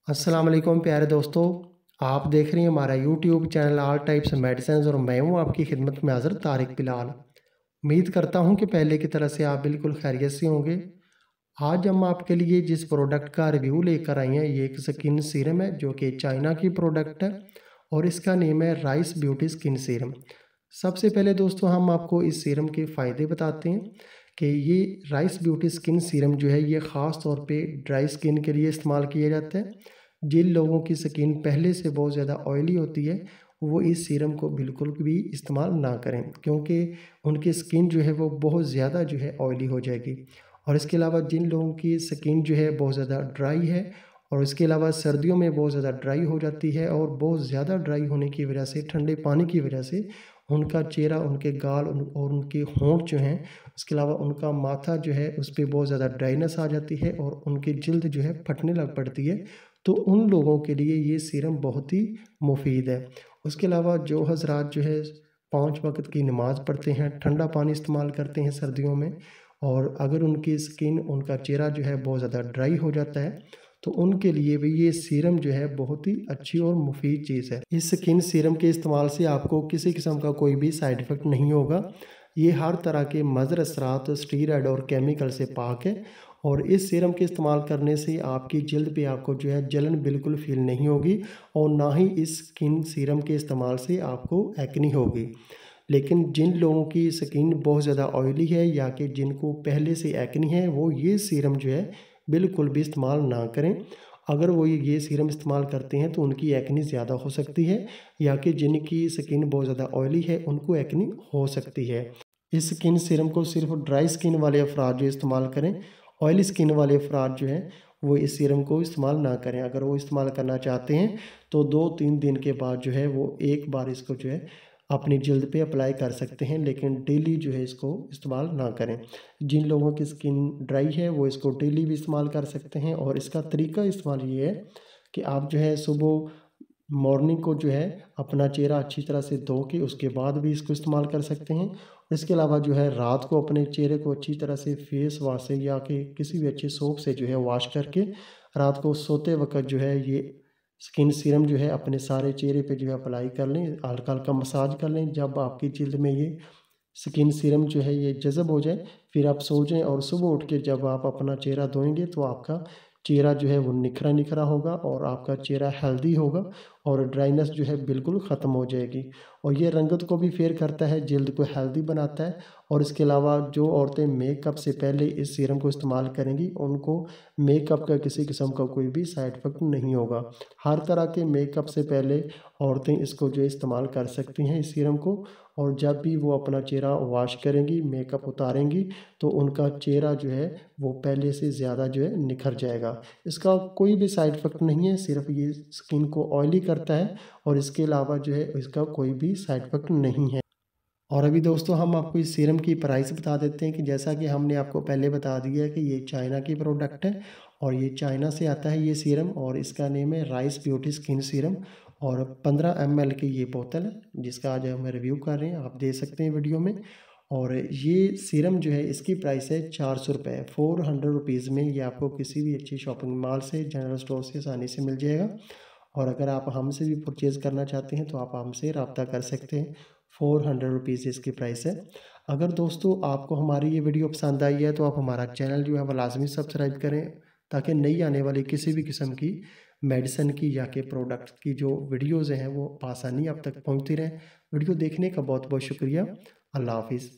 अस्सलाम वालेकुम प्यारे दोस्तों, आप देख रहे हैं हमारा YouTube channel all types medicine और मैं हूं आपकी खिदमत में हाज़िर तारिक बिलाल। उम्मीद करता हूं कि पहले की तरह से आप बिल्कुल खैरियत से होंगे। आज हम आपके लिए जिस प्रोडक्ट का रिव्यू लेकर आए हैं ये एक स्किन सीरम है जो कि चाइना की प्रोडक्ट है और इसका नेम है राइस ब्यूटी स्किन सीरम। सबसे पहले दोस्तों हम आपको इस सीरम के फ़ायदे बताते हैं कि ये राइस ब्यूटी स्किन सीरम जो है ये ख़ास तौर पे ड्राई स्किन के लिए इस्तेमाल किया जाता है। जिन लोगों की स्किन पहले से बहुत ज़्यादा ऑयली होती है वो इस सीरम को बिल्कुल भी इस्तेमाल ना करें, क्योंकि उनकी स्किन जो है वो बहुत ज़्यादा जो है ऑयली हो जाएगी। और इसके अलावा जिन लोगों की स्किन जो है बहुत ज़्यादा ड्राई है और इसके अलावा सर्दियों में बहुत ज़्यादा ड्राई हो जाती है और बहुत ज़्यादा ड्राई होने की वजह से ठंडे पानी की वजह से उनका चेहरा, उनके गाल और उनके होंठ जो हैं, इसके अलावा उनका माथा जो है उस पे बहुत ज़्यादा ड्राइनेस आ जाती है और उनकी जिल्द जो है फटने लग पड़ती है। तो उन लोगों के लिए ये सीरम बहुत ही मुफीद है। उसके अलावा जो हज़रात जो है 5 वक़्त की नमाज़ पढ़ते हैं, ठंडा पानी इस्तेमाल करते हैं सर्दियों में और अगर उनकी स्किन, उनका चेहरा जो है बहुत ज़्यादा ड्राई हो जाता है तो उनके लिए भी ये सीरम जो है बहुत ही अच्छी और मुफीद चीज़ है। इस स्किन सीरम के इस्तेमाल से आपको किसी किस्म का कोई भी साइड इफ़ेक्ट नहीं होगा। ये हर तरह के मज़र असरात, स्टीरॉयड और केमिकल से पाक है और इस सीरम के इस्तेमाल करने से आपकी जल्द पे आपको जो है जलन बिल्कुल फ़ील नहीं होगी और ना ही इस स्किन सीरम के इस्तेमाल से आपको एक्ने होगी। लेकिन जिन लोगों की स्किन बहुत ज़्यादा ऑयली है या कि जिनको पहले से एक्ने है वो ये सीरम जो है बिल्कुल भी इस्तेमाल ना करें। अगर वो ये सीरम इस्तेमाल करते हैं तो उनकी एक्ने ज़्यादा हो सकती है या कि जिनकी स्किन बहुत ज़्यादा ऑयली है उनको एक्ने हो सकती है। इस स्किन सीरम को सिर्फ ड्राई स्किन वाले अफराद जो इस्तेमाल करें, ऑयली स्किन वाले अफराद जो हैं वो इस सीरम को इस्तेमाल ना करें। अगर वो इस्तेमाल करना चाहते हैं तो 2-3 दिन के बाद जो है वो एक बार इसको जो है अपनी जल्द पे अप्लाई कर सकते हैं, लेकिन डेली जो है इसको इस्तेमाल ना करें। जिन लोगों की स्किन ड्राई है वो इसको डेली भी इस्तेमाल कर सकते हैं और इसका तरीका इस्तेमाल ये है कि आप जो है सुबह मॉर्निंग को जो है अपना चेहरा अच्छी तरह से धो के उसके बाद भी इसको इस्तेमाल कर सकते हैं। इसके अलावा जो है रात को अपने चेहरे को अच्छी तरह से फेस वाश से या कि किसी भी अच्छे सोप से जो है वॉश करके रात को सोते वक़्त जो है ये स्किन सीरम जो है अपने सारे चेहरे पे जो है अप्लाई कर लें, हल्का-हल्का मसाज कर लें। जब आपकी जिल्द में ये स्किन सीरम जो है ये जज़ब हो जाए, फिर आप सो जाएँ और सुबह उठ के जब आप अपना चेहरा धोएँगे तो आपका चेहरा जो है वो निखरा-निखरा होगा और आपका चेहरा हेल्दी होगा और ड्राइनेस जो है बिल्कुल ख़त्म हो जाएगी। और ये रंगत को भी फेयर करता है, जिल्द को हेल्दी बनाता है और इसके अलावा जो औरतें मेकअप से पहले इस सीरम को इस्तेमाल करेंगी, उनको मेकअप का किसी किस्म का कोई भी साइड इफ़ेक्ट नहीं होगा। हर तरह के मेकअप से पहले औरतें इसको जो है इस्तेमाल कर सकती हैं इस सीरम को और जब भी वो अपना चेहरा वॉश करेंगी, मेकअप उतारेंगी तो उनका चेहरा जो है वो पहले से ज़्यादा जो है निखर जाएगा। इसका कोई भी साइड इफ़ेक्ट नहीं है, सिर्फ़ ये स्किन को ऑयली करता है और इसके अलावा जो है इसका कोई भी साइड इफ़ेक्ट नहीं है। और अभी दोस्तों हम आपको इस सीरम की प्राइस बता देते हैं कि जैसा कि हमने आपको पहले बता दिया है कि ये चाइना की प्रोडक्ट है और ये चाइना से आता है ये सीरम और इसका नेम है राइस ब्यूटी स्किन सीरम और 15 ml की ये बोतल है जिसका आज हम रिव्यू कर रहे हैं, आप देख सकते हैं वीडियो में। और ये सीरम जो है इसकी प्राइस है 400 रुपये, 400 रुपीज़ में ये आपको किसी भी अच्छी शॉपिंग मॉल से, जनरल स्टोर से आसानी से मिल जाएगा। और अगर आप हमसे भी परचेज़ करना चाहते हैं तो आप हमसे रब्ता कर सकते हैं। 400 रुपीज़ इसकी प्राइस है। अगर दोस्तों आपको हमारी ये वीडियो पसंद आई है तो आप हमारा चैनल जो है वो लाज़मी सब्सक्राइब करें ताकि नई आने वाली किसी भी किस्म की मेडिसिन की या के प्रोडक्ट की जो वीडियोज़ हैं वो आसानी आप तक पहुँचती रहें। वीडियो देखने का बहुत बहुत शुक्रिया। अल्लाह हाफ़िज़।